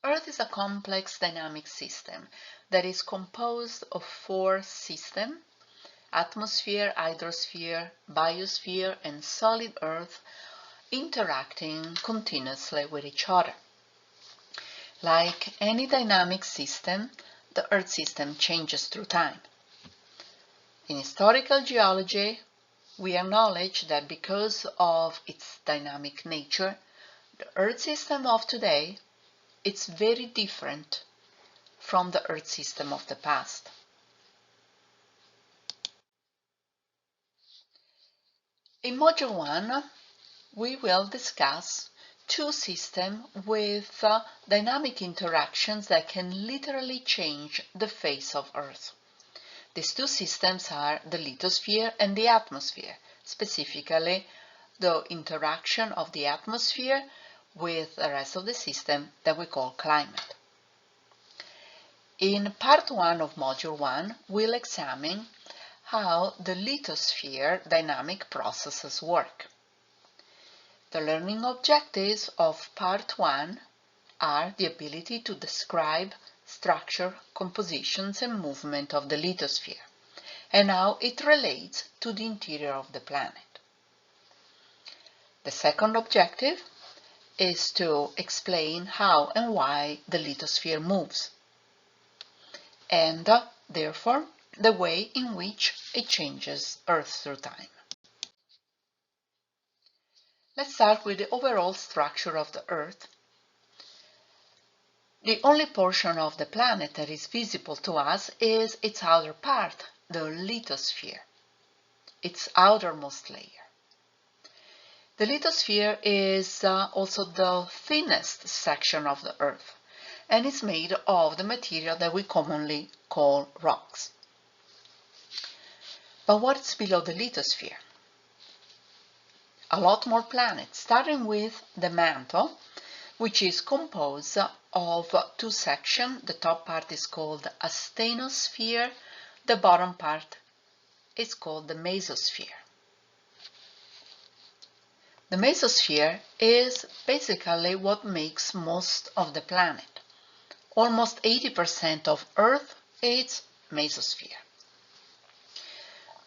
Earth is a complex dynamic system that is composed of four systems: atmosphere, hydrosphere, biosphere, and solid Earth, interacting continuously with each other. Like any dynamic system, the Earth system changes through time. In historical geology, we acknowledge that because of its dynamic nature, the Earth system of today is very different from the Earth system of the past. In Module 1, we will discuss two systems with dynamic interactions that can literally change the face of Earth. These two systems are the lithosphere and the atmosphere, specifically the interaction of the atmosphere with the rest of the system that we call climate. In Part 1 of Module 1, we'll examine how the lithosphere dynamic processes work. The learning objectives of Part 1 are the ability to describe structure, compositions, and movement of the lithosphere, and how it relates to the interior of the planet. The second objective is to explain how and why the lithosphere moves, and therefore the way in which it changes Earth through time. Let's start with the overall structure of the Earth. The only portion of the planet that is visible to us is its outer part, the lithosphere, its outermost layer. The lithosphere is also the thinnest section of the Earth and is made of the material that we commonly call rocks. But what's below the lithosphere? A lot more planets, starting with the mantle, which is composed of two sections. The top part is called a asthenosphere, the bottom part is called the mesosphere. The mesosphere is basically what makes most of the planet. Almost 80% of Earth is mesosphere.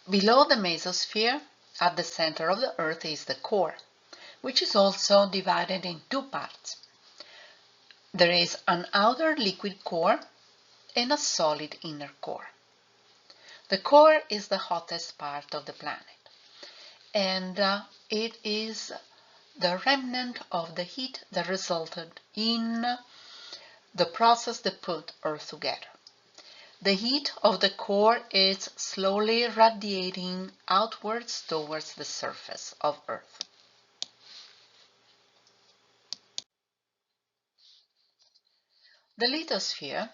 Below the mesosphere, at the center of the Earth, is the core, which is also divided in two parts. There is an outer liquid core and a solid inner core. The core is the hottest part of the planet, and it is the remnant of the heat that resulted in the process that put Earth together. The heat of the core is slowly radiating outwards towards the surface of Earth. The lithosphere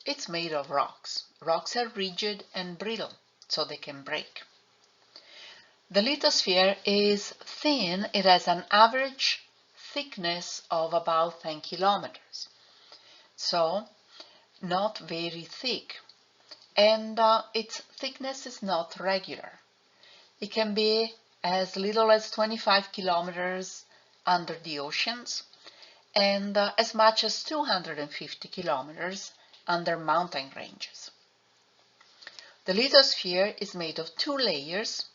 is made of rocks. Rocks are rigid and brittle, so they can break. The lithosphere is thin. It has an average thickness of about 10 kilometers, so not very thick, and its thickness is not regular. It can be as little as 25 kilometers under the oceans, and as much as 250 kilometers under mountain ranges. The lithosphere is made of two layers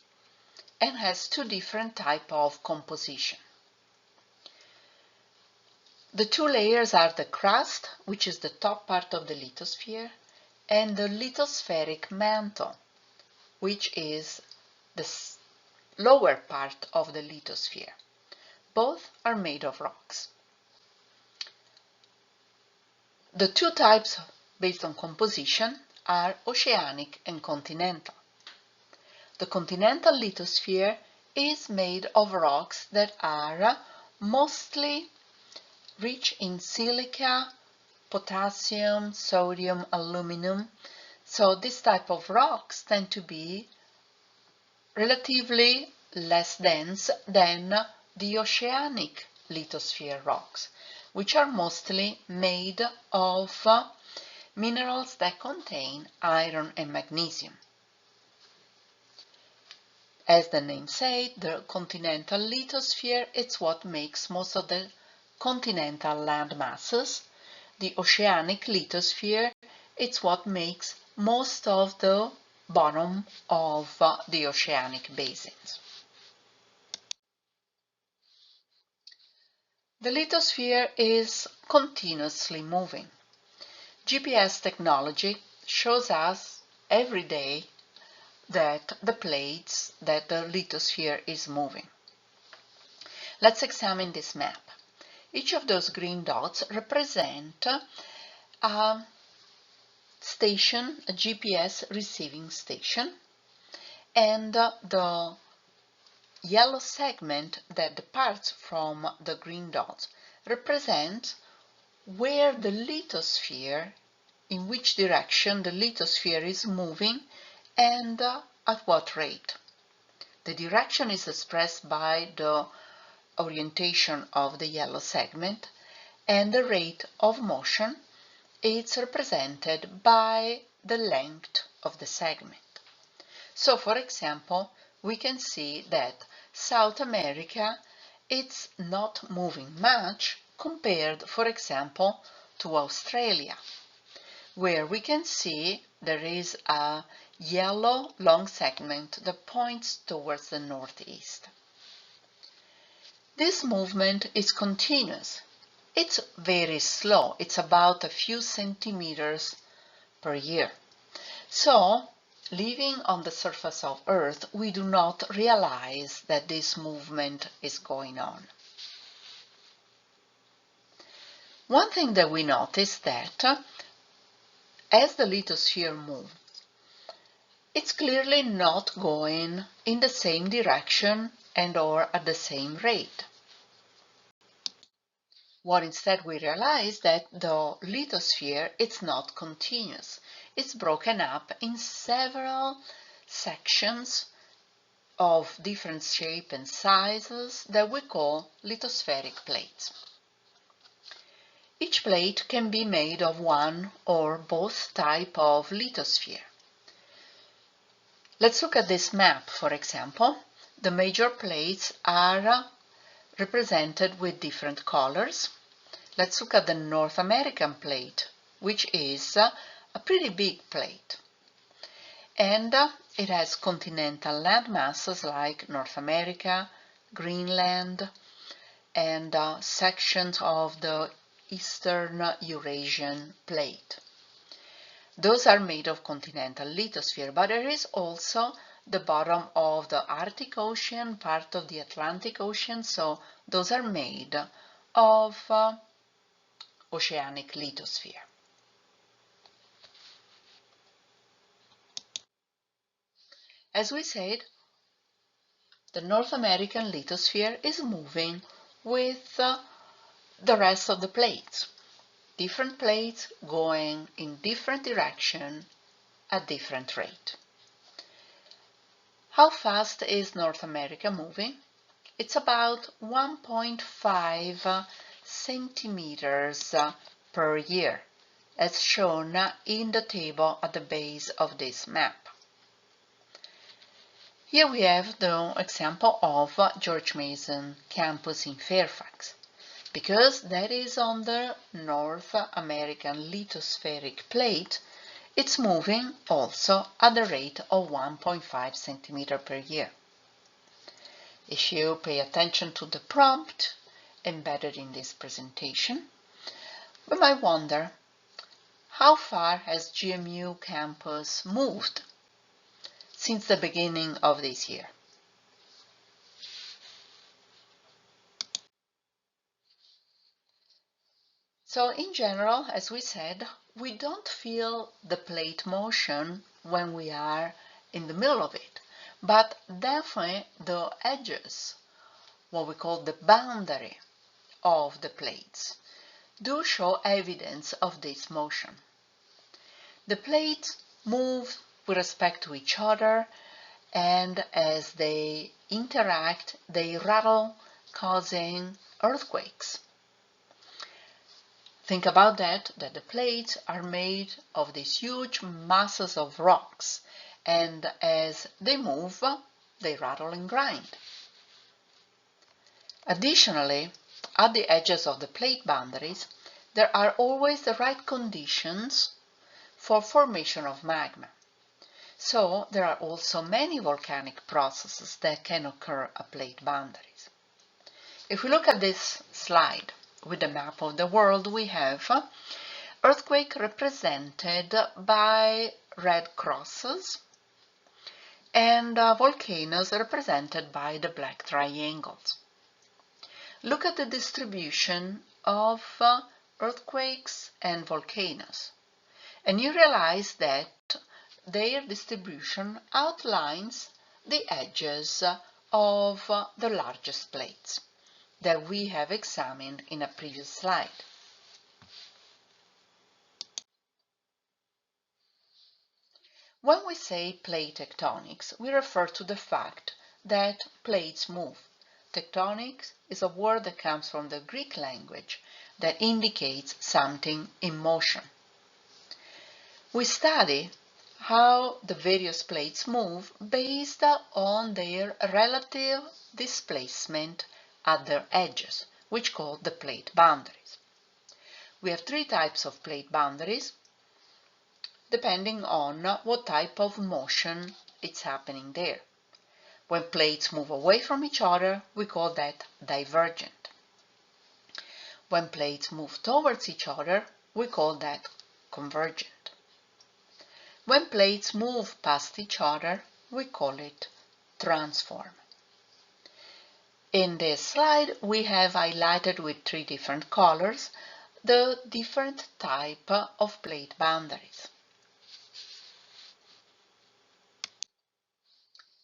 and has two different types of composition. The two layers are the crust, which is the top part of the lithosphere, and the lithospheric mantle, which is the lower part of the lithosphere. Both are made of rocks. The two types based on composition are oceanic and continental. The continental lithosphere is made of rocks that are mostly rich in silica, potassium, sodium, aluminum. So this type of rocks tend to be relatively less dense than the oceanic lithosphere rocks, which are mostly made of minerals that contain iron and magnesium. As the name said, the continental lithosphere is what makes most of the continental land masses, the oceanic lithosphere, it's what makes most of the bottom of the oceanic basins. The lithosphere is continuously moving. GPS technology shows us every day that the lithosphere is moving. Let's examine this map. Each of those green dots represent a station, a GPS receiving station, and the yellow segment that departs from the green dots represents where the lithosphere, in which direction the lithosphere is moving and at what rate. The direction is expressed by the orientation of the yellow segment, and the rate of motion is represented by the length of the segment. So, for example, we can see that South America, it's not moving much compared, for example, to Australia, where we can see there is a yellow long segment that points towards the northeast. This movement is continuous. It's very slow. It's about a few centimeters per year. So, living on the surface of Earth, we do not realize that this movement is going on. One thing that we notice that as the lithosphere moves, it's clearly not going in the same direction and or at the same rate. What instead we realize that the lithosphere, it's not continuous. It's broken up in several sections of different shape and sizes that we call lithospheric plates. Each plate can be made of one or both type of lithosphere. Let's look at this map, for example. The major plates are represented with different colors. Let's look at the North American plate, which is a pretty big plate. And it has continental land masses like North America, Greenland, and sections of the Eastern Eurasian plate. Those are made of continental lithosphere, but there is also the bottom of the Arctic Ocean, part of the Atlantic Ocean, so those are made of oceanic lithosphere. As we said, the North American lithosphere is moving with the rest of the plates. Different plates going in different direction at different rate. How fast is North America moving? It's about 1.5 centimeters per year, as shown in the table at the base of this map. Here we have the example of George Mason campus in Fairfax. Because that is on the North American lithospheric plate, it's moving also at the rate of 1.5 centimeter per year. If you pay attention to the prompt embedded in this presentation, we might wonder, how far has GMU campus moved since the beginning of this year? So in general, as we said, we don't feel the plate motion when we are in the middle of it, but definitely the edges, what we call the boundary of the plates, do show evidence of this motion. The plates move with respect to each other, and as they interact, they rattle, causing earthquakes. Think about that the plates are made of these huge masses of rocks, and as they move, they rattle and grind. Additionally, at the edges of the plate boundaries, there are always the right conditions for formation of magma. So there are also many volcanic processes that can occur at plate boundaries. If we look at this slide with the map of the world, we have earthquake represented by red crosses and volcanoes represented by the black triangles. Look at the distribution of earthquakes and volcanoes, and you realize that their distribution outlines the edges of the largest plates that we have examined in a previous slide. When we say plate tectonics, we refer to the fact that plates move. Tectonics is a word that comes from the Greek language that indicates something in motion. We study how the various plates move based on their relative displacement at their edges, which are called the plate boundaries. We have three types of plate boundaries, depending on what type of motion is happening there. When plates move away from each other, we call that divergent. When plates move towards each other, we call that convergent. When plates move past each other, we call it transform. In this slide, we have highlighted with three different colors the different type of plate boundaries.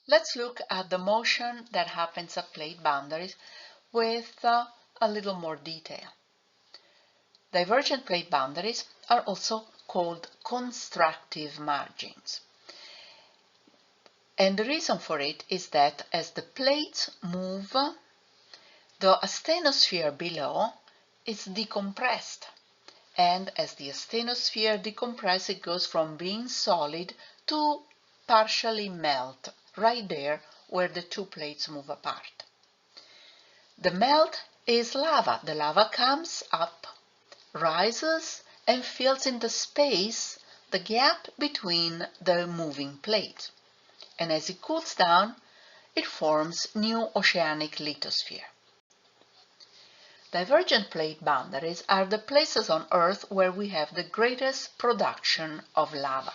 Let's look at the motion that happens at plate boundaries with a little more detail. Divergent plate boundaries are also called constructive margins. And the reason for it is that as the plates move, the asthenosphere below is decompressed. And as the asthenosphere decompresses, it goes from being solid to partially melt, right there where the two plates move apart. The melt is lava. The lava comes up, rises, and fills in the space, the gap between the moving plates. And as it cools down, it forms new oceanic lithosphere. Divergent plate boundaries are the places on Earth where we have the greatest production of lava.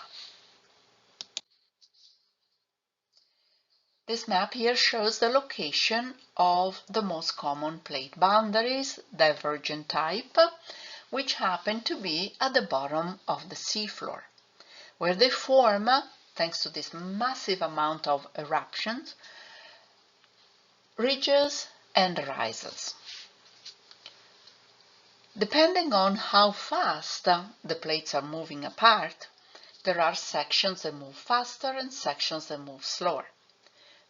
This map here shows the location of the most common plate boundaries, divergent type, which happen to be at the bottom of the seafloor, where they form, thanks to this massive amount of eruptions, ridges and rises. Depending on how fast the plates are moving apart, there are sections that move faster and sections that move slower.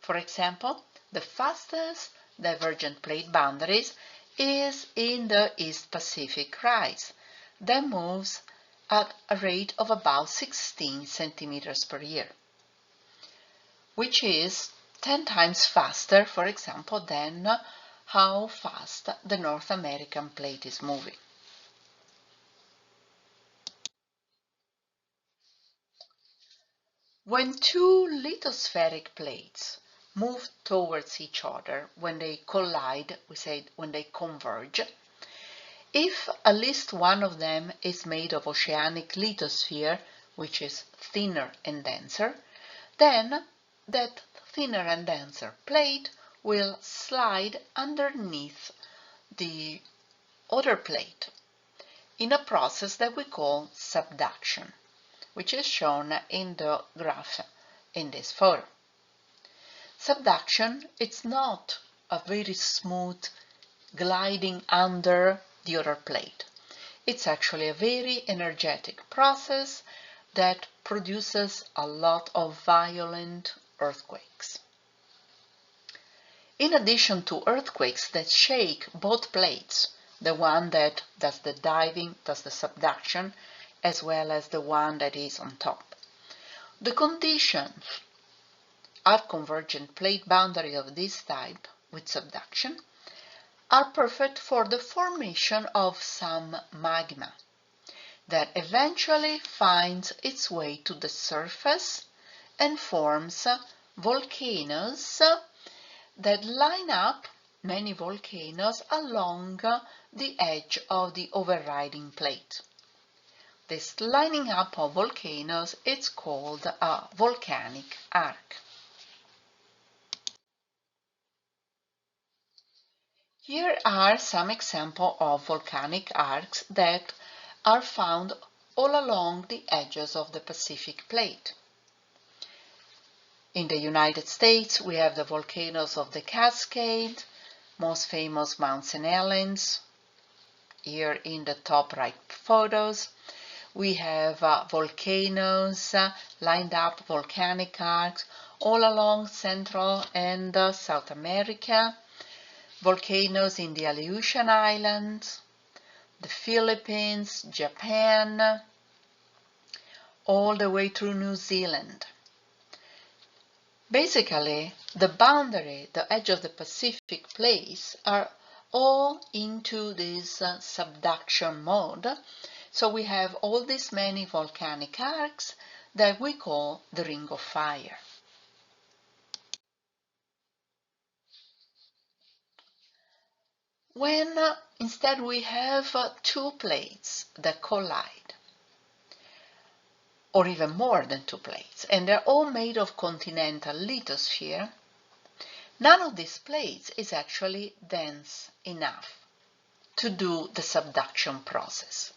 For example, the fastest divergent plate boundaries is in the East Pacific rise that moves at a rate of about 16 centimeters per year, which is 10 times faster, for example, than how fast the North American plate is moving. When two lithospheric plates move towards each other, when they collide, we say when they converge, if at least one of them is made of oceanic lithosphere, which is thinner and denser, then that thinner and denser plate will slide underneath the other plate in a process that we call subduction, which is shown in the graph in this photo. Subduction, it's not a very smooth gliding under the other plate. It's actually a very energetic process that produces a lot of violent earthquakes. In addition to earthquakes that shake both plates, the one that does the diving, does the subduction, as well as the one that is on top, the conditions at convergent plate boundary of this type with subduction are perfect for the formation of some magma that eventually finds its way to the surface and forms volcanoes that line up, many volcanoes, along the edge of the overriding plate. This lining up of volcanoes is called a volcanic arc. Here are some examples of volcanic arcs that are found all along the edges of the Pacific plate. In the United States, we have the volcanoes of the Cascade, most famous Mount St. Helens, here in the top right photos. We have volcanoes, lined up volcanic arcs all along Central and South America, volcanoes in the Aleutian Islands, the Philippines, Japan, all the way through New Zealand. Basically, the boundary, the edge of the Pacific plate are all into this subduction mode. So we have all these many volcanic arcs that we call the Ring of Fire. When instead we have two plates that collide, or even more than two plates, and they're all made of continental lithosphere, none of these plates is actually dense enough to do the subduction process.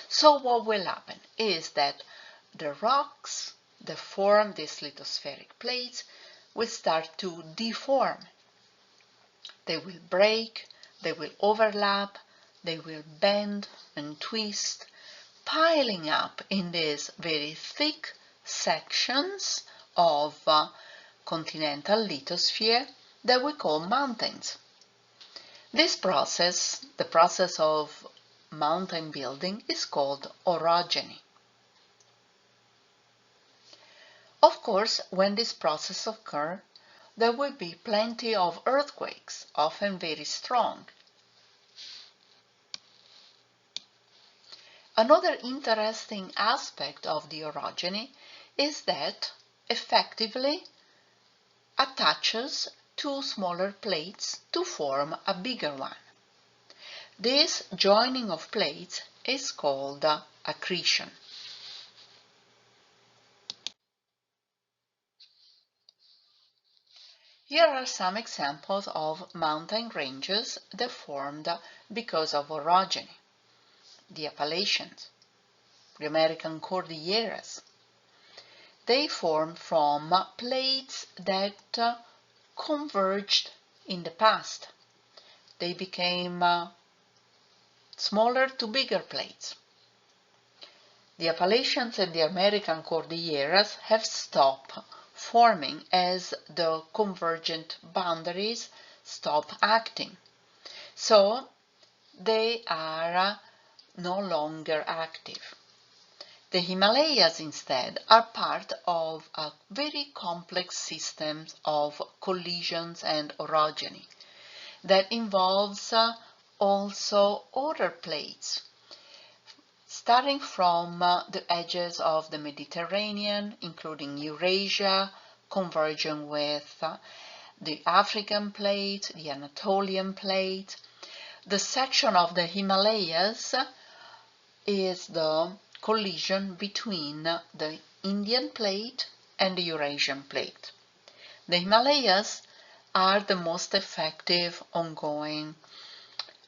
So what will happen is that the rocks that form these lithospheric plates will start to deform. They will break, they will overlap, they will bend and twist, piling up in these very thick sections of continental lithosphere that we call mountains. This process, the process of mountain building, is called orogeny. Of course, when this process occurs, there will be plenty of earthquakes, often very strong. Another interesting aspect of the orogeny is that effectively attaches two smaller plates to form a bigger one. This joining of plates is called accretion. Here are some examples of mountain ranges that formed because of orogeny. The Appalachians, the American Cordilleras. They formed from plates that converged in the past. They became smaller to bigger plates. The Appalachians and the American Cordilleras have stopped forming as the convergent boundaries stop acting. So they are no longer active. The Himalayas instead are part of a very complex system of collisions and orogeny that involves also other plates, starting from the edges of the Mediterranean, including Eurasia, converging with the African plate, the Anatolian plate. The section of the Himalayas is the collision between the Indian plate and the Eurasian plate. The Himalayas are the most effective ongoing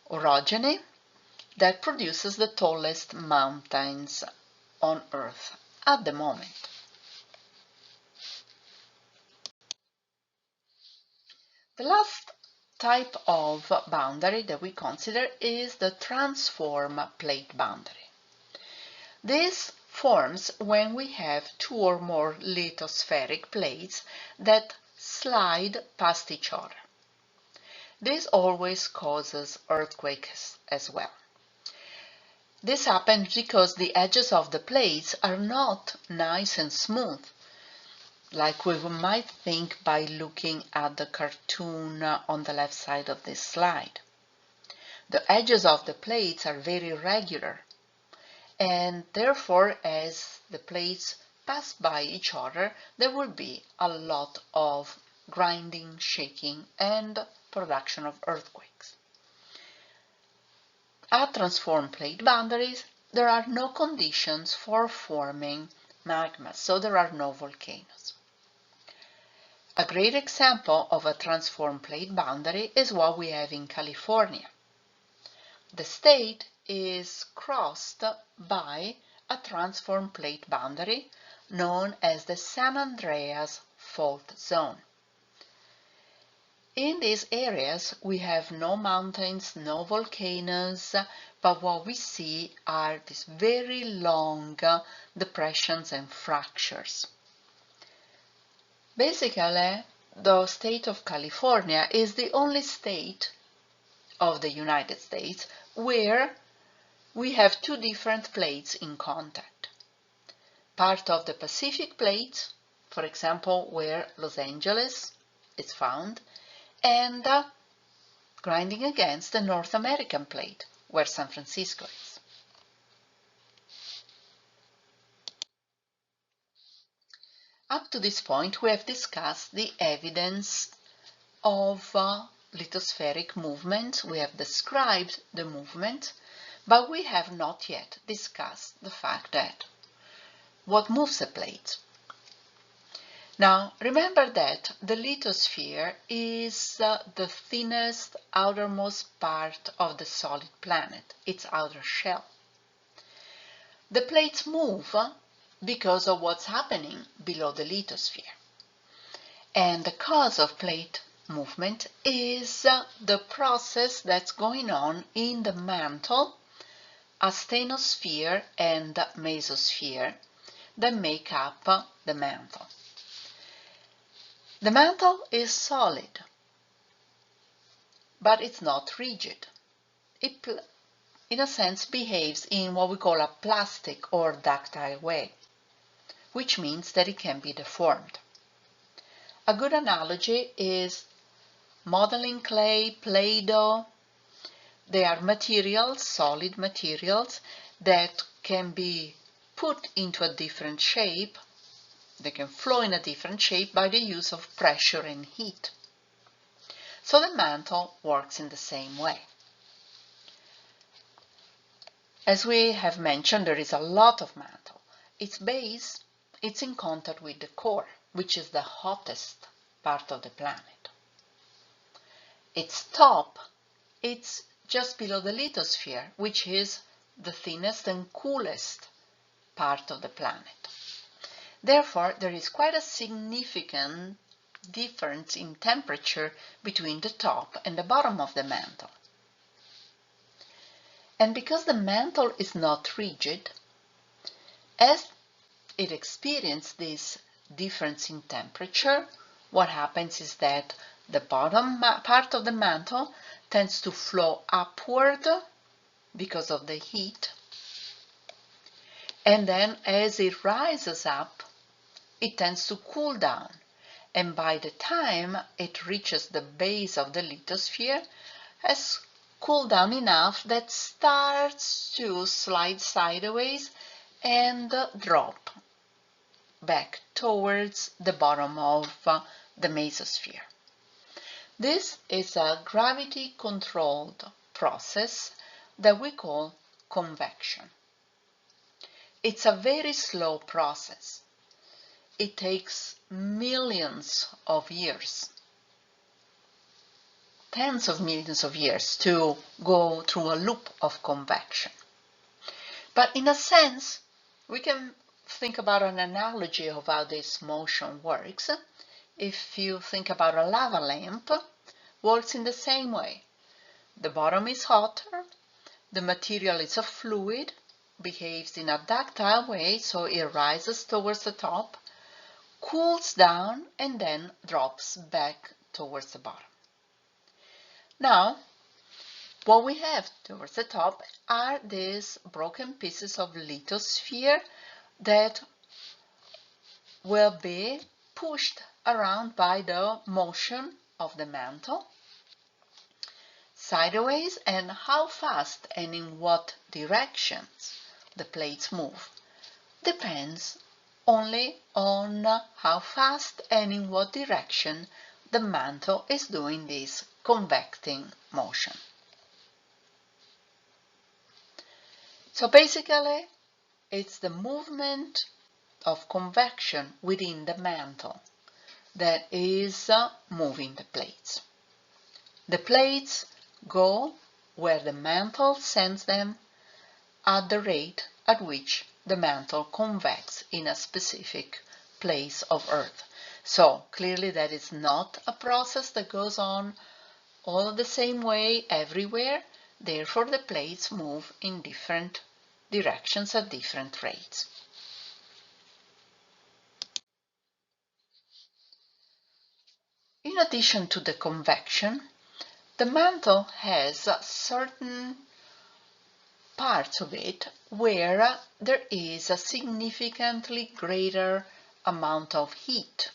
orogeny that produces the tallest mountains on Earth at the moment. The last type of boundary that we consider is the transform plate boundary. This forms when we have two or more lithospheric plates that slide past each other. This always causes earthquakes as well. This happens because the edges of the plates are not nice and smooth, like we might think by looking at the cartoon on the left side of this slide. The edges of the plates are very regular, and therefore as the plates pass by each other, there will be a lot of grinding, shaking, and production of earthquakes. At transform plate boundaries, there are no conditions for forming magma, so there are no volcanoes. A great example of a transform plate boundary is what we have in California. The state is crossed by a transform plate boundary known as the San Andreas Fault Zone. In these areas, we have no mountains, no volcanoes, but what we see are these very long depressions and fractures. Basically, the state of California is the only state of the United States where we have two different plates in contact. Part of the Pacific plate, for example, where Los Angeles is found, and grinding against the North American plate, where San Francisco is. Up to this point, we have discussed the evidence of lithospheric movement. We have described the movement, but we have not yet discussed the fact that what moves a plate. Now, remember that the lithosphere is the thinnest outermost part of the solid planet, its outer shell. The plates move because of what's happening below the lithosphere. And the cause of plate movement is the process that's going on in the mantle, asthenosphere and mesosphere that make up the mantle. The mantle is solid, but it's not rigid. It, in a sense, behaves in what we call a plastic or ductile way, which means that it can be deformed. A good analogy is modeling clay, Play-Doh. They are materials, solid materials, that can be put into a different shape. They can flow in a different shape by the use of pressure and heat. So the mantle works in the same way. As we have mentioned, there is a lot of mantle. Its base, it's in contact with the core, which is the hottest part of the planet. Its top, it's just below the lithosphere, which is the thinnest and coolest part of the planet. Therefore, there is quite a significant difference in temperature between the top and the bottom of the mantle. And because the mantle is not rigid, as it experiences this difference in temperature, what happens is that the bottom part of the mantle tends to flow upward because of the heat, and then as it rises up, it tends to cool down, and by the time it reaches the base of the lithosphere, has cooled down enough that starts to slide sideways and drop back towards the bottom of the mesosphere. This is a gravity-controlled process that we call convection. It's a very slow process. It takes millions of years, tens of millions of years to go through a loop of convection. But in a sense, we can think about an analogy of how this motion works. If you think about a lava lamp, works in the same way. The bottom is hotter, the material is a fluid, behaves in a ductile way, so it rises towards the top, cools down, and then drops back towards the bottom. Now, what we have towards the top are these broken pieces of lithosphere that will be pushed around by the motion of the mantle. sideways and how fast and in what directions the plates move depends only on how fast and in what direction the mantle is doing this convecting motion. So basically, it's the movement of convection within the mantle that is moving the plates. The plates go where the mantle sends them at the rate at which the mantle convects in a specific place of Earth. So clearly that is not a process that goes on all the same way everywhere. Therefore, the plates move in different directions at different rates. In addition to the convection, the mantle has certain parts of it where there is a significantly greater amount of heat.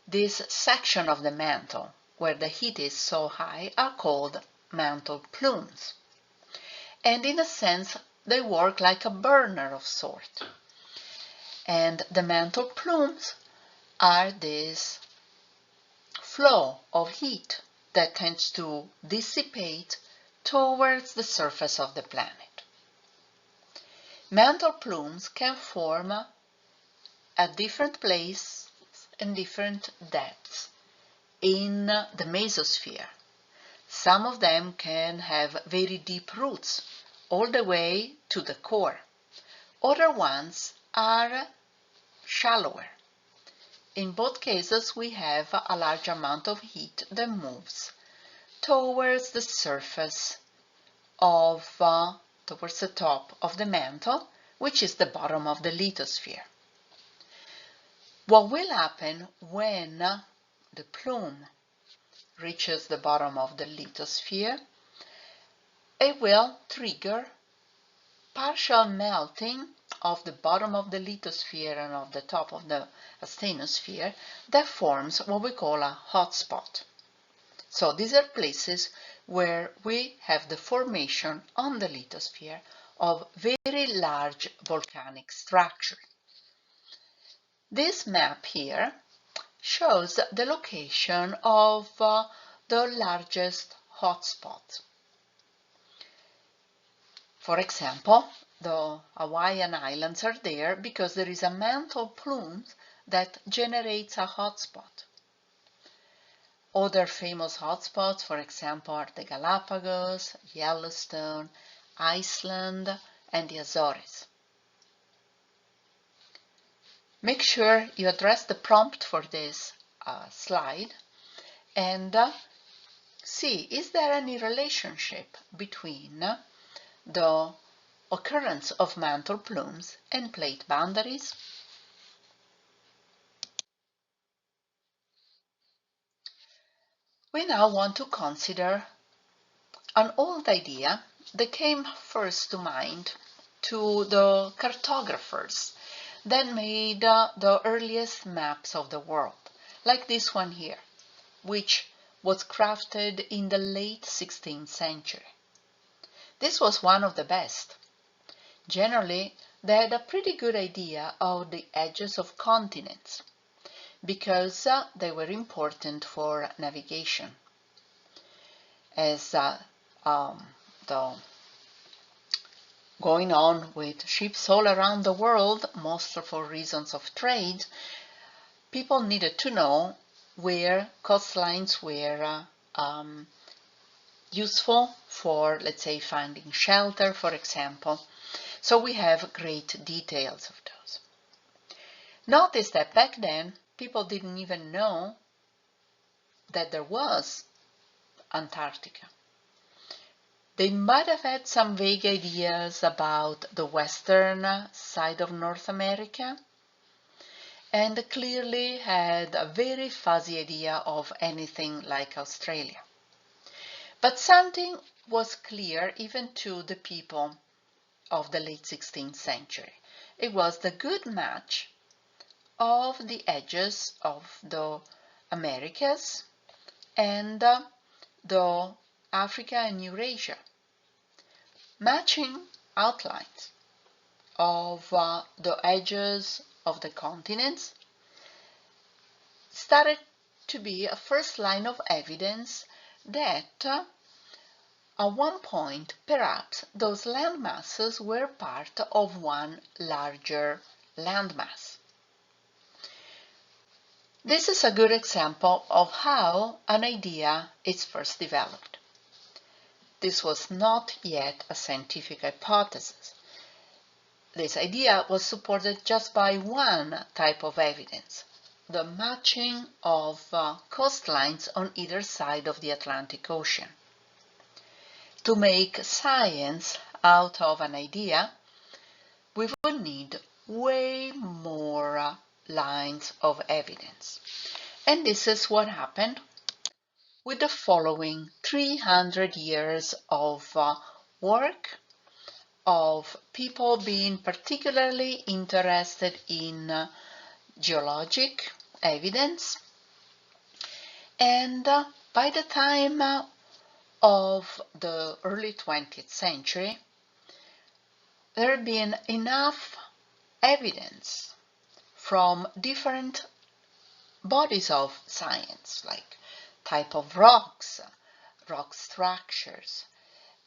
This section of the mantle where the heat is so high are called mantle plumes. And in a sense, they work like a burner of sort. And the mantle plumes are this flow of heat that tends to dissipate towards the surface of the planet. Mantle plumes can form at different places and different depths in the mesosphere. Some of them can have very deep roots all the way to the core. Other ones are shallower. In both cases, we have a large amount of heat that moves towards the surface of, towards the top of the mantle, which is the bottom of the lithosphere. What will happen when the plume reaches the bottom of the lithosphere? It will trigger partial melting of the bottom of the lithosphere and of the top of the asthenosphere that forms what we call a hotspot. So these are places where we have the formation on the lithosphere of very large volcanic structures. This map here shows the location of the largest hotspots. For example, the Hawaiian Islands are there because there is a mantle plume that generates a hotspot. Other famous hotspots, for example, are the Galapagos, Yellowstone, Iceland, and the Azores. Make sure you address the prompt for this slide and see, is there any relationship between the occurrence of mantle plumes and plate boundaries? We now want to consider an old idea that came first to mind to the cartographers that made the earliest maps of the world, like this one here, which was crafted in the late 16th century. This was one of the best. Generally, they had a pretty good idea of the edges of continents because they were important for navigation. As going on with ships all around the world, mostly for reasons of trade, people needed to know where coastlines were useful for, let's say, finding shelter, for example. So we have great details of those. Notice that back then, people didn't even know that there was Antarctica. They might have had some vague ideas about the western side of North America, and clearly had a very fuzzy idea of anything like Australia. But something was clear even to the people of the late 16th century. It was the good match of the edges of the Americas and the Africa and Eurasia, matching outlines of the edges of the continents started to be a first line of evidence that at one point perhaps those land masses were part of one larger landmass. This is a good example of how an idea is first developed. This was not yet a scientific hypothesis. This idea was supported just by one type of evidence, the matching of coastlines on either side of the Atlantic Ocean. To make science out of an idea, we would need way more lines of evidence. And this is what happened with the following 300 years of work of people being particularly interested in geologic evidence. And by the time of the early 20th century, there had been enough evidence from different bodies of science, like type of rocks, rock structures,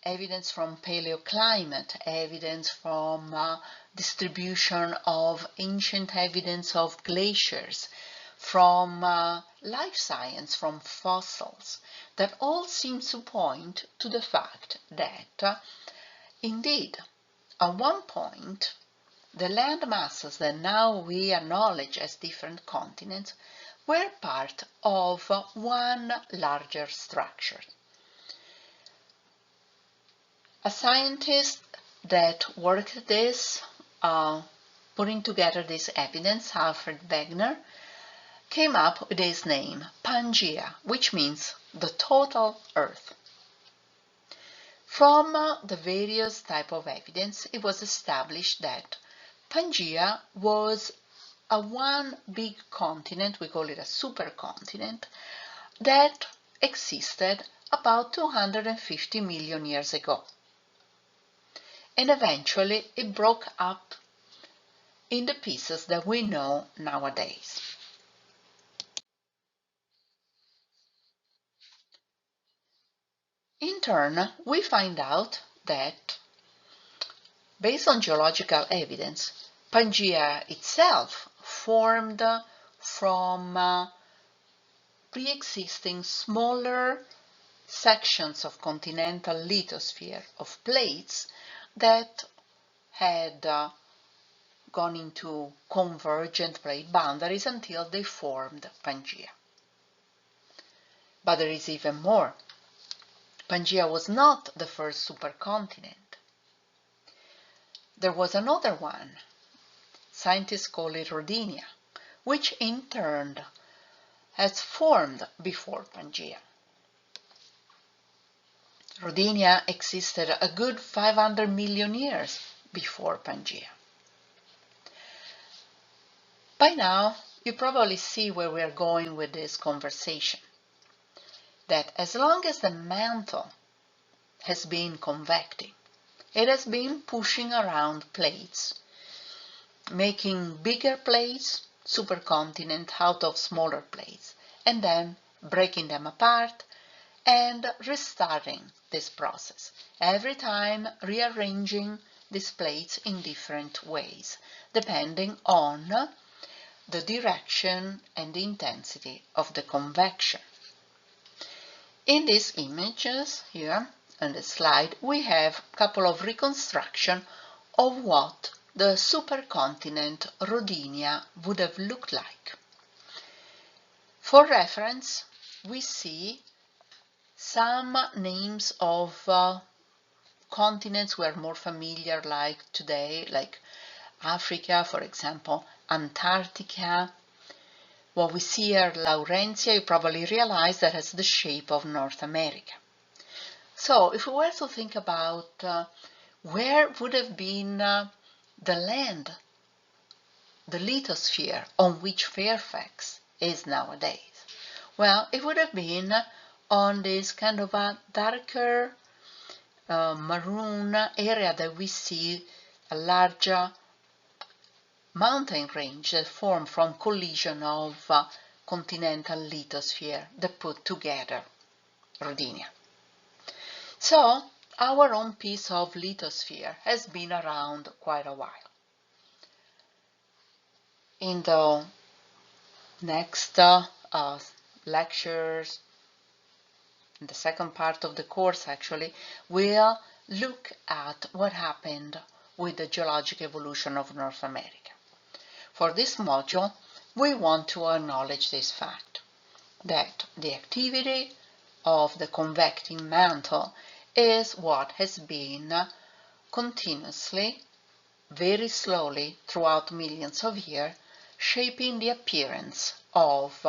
evidence from paleoclimate, evidence from distribution of ancient evidence of glaciers, from life science, from fossils, that all seem to point to the fact that, indeed, at one point, the land masses that now we acknowledge as different continents were part of one larger structure. A scientist that worked this, putting together this evidence, Alfred Wegener, came up with his name, Pangaea, which means the total Earth. From the various type of evidence, it was established that Pangaea was a one big continent, we call it a supercontinent, that existed about 250 million years ago. And eventually it broke up in the pieces that we know nowadays. In turn, we find out that, based on geological evidence, Pangaea itself formed from pre-existing smaller sections of continental lithosphere of plates that had gone into convergent plate boundaries until they formed Pangaea. But there is even more. Pangaea was not the first supercontinent. There was another one. Scientists call it Rodinia, which in turn has formed before Pangaea. Rodinia existed a good 500 million years before Pangaea. By now, you probably see where we are going with this conversation. That as long as the mantle has been convecting, it has been pushing around plates, making bigger plates, supercontinent, out of smaller plates, and then breaking them apart and restarting this process, every time rearranging these plates in different ways, depending on the direction and the intensity of the convection. In these images here on the slide, we have a couple of reconstruction of what the supercontinent Rodinia would have looked like. For reference, we see some names of continents we are more familiar like today, like Africa, for example, Antarctica. What we see here, Laurentia, you probably realize that has the shape of North America. So if we were to think about where would have been the land, the lithosphere on which Fairfax is nowadays, well, it would have been on this kind of a darker maroon area that we see a larger mountain range that form from collision of continental lithosphere that put together Rodinia. So our own piece of lithosphere has been around quite a while. In the next lectures, in the second part of the course actually, we'll look at what happened with the geologic evolution of North America. For this module, we want to acknowledge this fact, that the activity of the convecting mantle is what has been continuously, very slowly, throughout millions of years, shaping the appearance of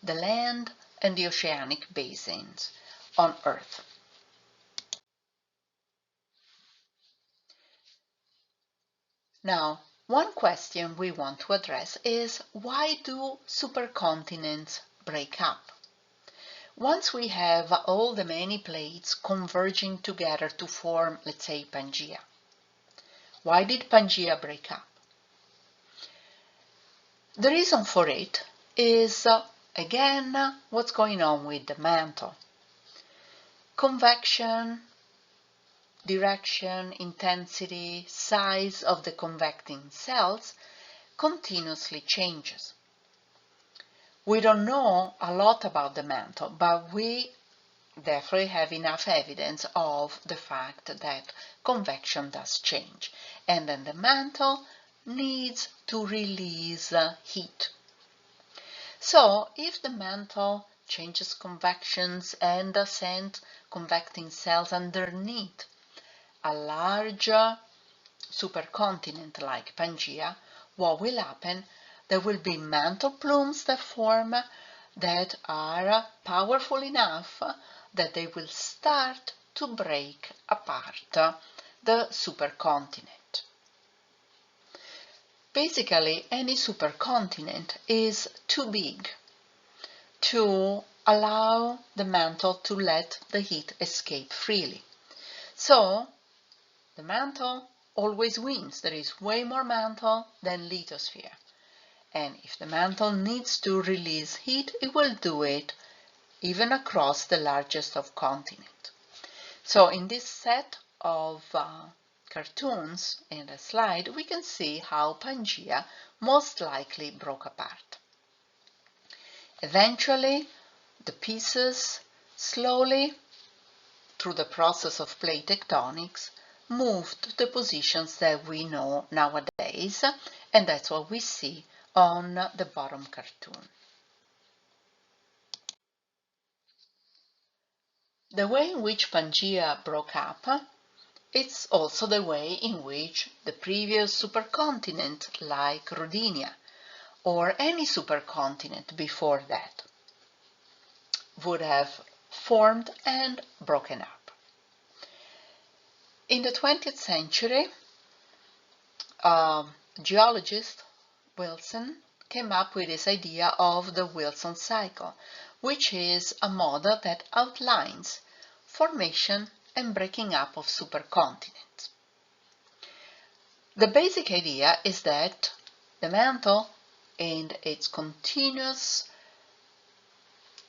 the land and the oceanic basins on Earth. Now, one question we want to address is, why do supercontinents break up? Once we have all the many plates converging together to form, let's say, Pangaea, why did Pangaea break up? The reason for it is, again, what's going on with the mantle. Convection, direction, intensity, size of the convecting cells continuously changes. We don't know a lot about the mantle, but we definitely have enough evidence of the fact that convection does change, and then the mantle needs to release heat. So if the mantle changes convections and sends convecting cells underneath a larger supercontinent like Pangaea, what will happen? There will be mantle plumes that form that are powerful enough that they will start to break apart the supercontinent. Basically, any supercontinent is too big to allow the mantle to let the heat escape freely. So, the mantle always wins. There is way more mantle than lithosphere. And if the mantle needs to release heat, it will do it even across the largest of continents. So in this set of cartoons in the slide, we can see how Pangaea most likely broke apart. Eventually, the pieces slowly, through the process of plate tectonics, moved to the positions that we know nowadays, and that's what we see on the bottom cartoon. The way in which Pangaea broke up, it's also the way in which the previous supercontinent like Rodinia or any supercontinent before that would have formed and broken up. In the 20th century, geologist Wilson came up with this idea of the Wilson cycle, which is a model that outlines formation and breaking up of supercontinents. The basic idea is that the mantle and its continuous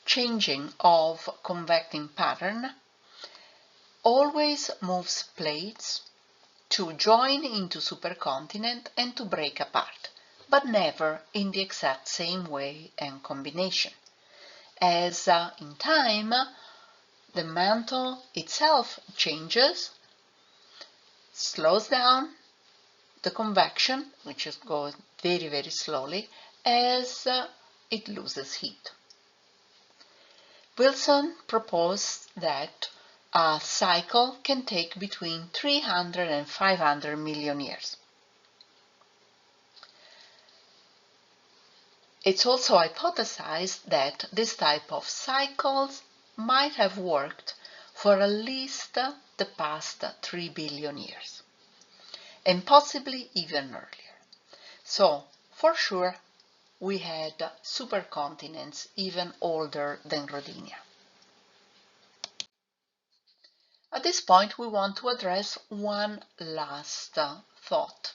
changing of convecting pattern always moves plates to join into supercontinent and to break apart, but never in the exact same way and combination. As in time, the mantle itself changes, slows down the convection, which is going very, very slowly, as it loses heat. Wilson proposed that a cycle can take between 300 and 500 million years. It's also hypothesized that this type of cycles might have worked for at least the past 3 billion years, and possibly even earlier. So, for sure, we had supercontinents even older than Rodinia. At this point, we want to address one last thought.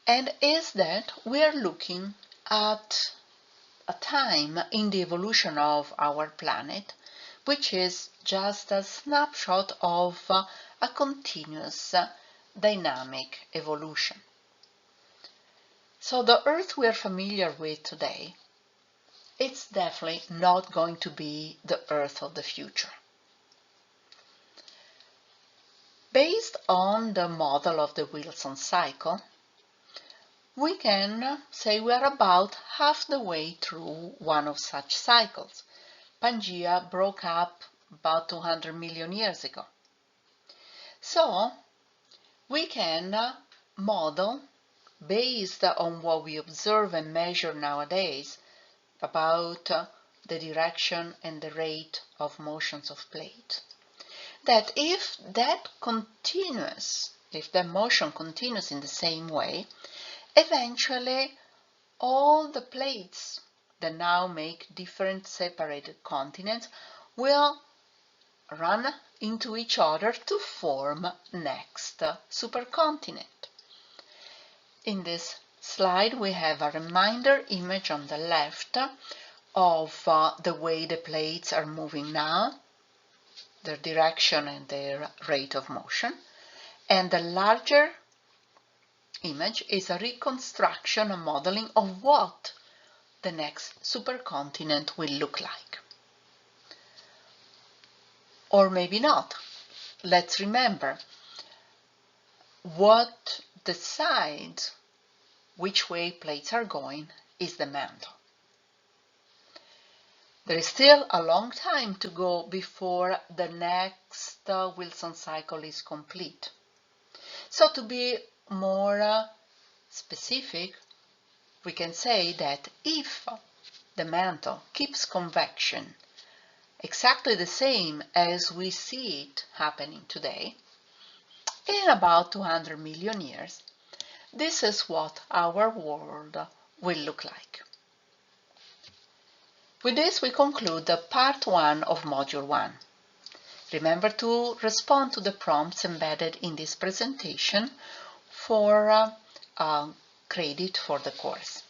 And is that we are looking at a time in the evolution of our planet, which is just a snapshot of a continuous dynamic evolution. So the Earth we are familiar with today, it's definitely not going to be the Earth of the future. Based on the model of the Wilson cycle, we can say we are about half the way through one of such cycles. Pangea broke up about 200 million years ago. So we can model, based on what we observe and measure nowadays, about the direction and the rate of motions of plates, that if the motion continues in the same way, eventually all the plates that now make different separated continents will run into each other to form next supercontinent. In this slide we have a reminder image on the left of the way the plates are moving now, their direction and their rate of motion, and the larger image is a reconstruction, a modeling of what the next supercontinent will look like. Or maybe not. Let's remember, what decides which way plates are going is the mantle. There is still a long time to go before the next Wilson cycle is complete. So to be more specific, we can say that if the mantle keeps convection exactly the same as we see it happening today, in about 200 million years, this is what our world will look like. With this, we conclude the part 1 of Module 1. Remember to respond to the prompts embedded in this presentation for credit for the course.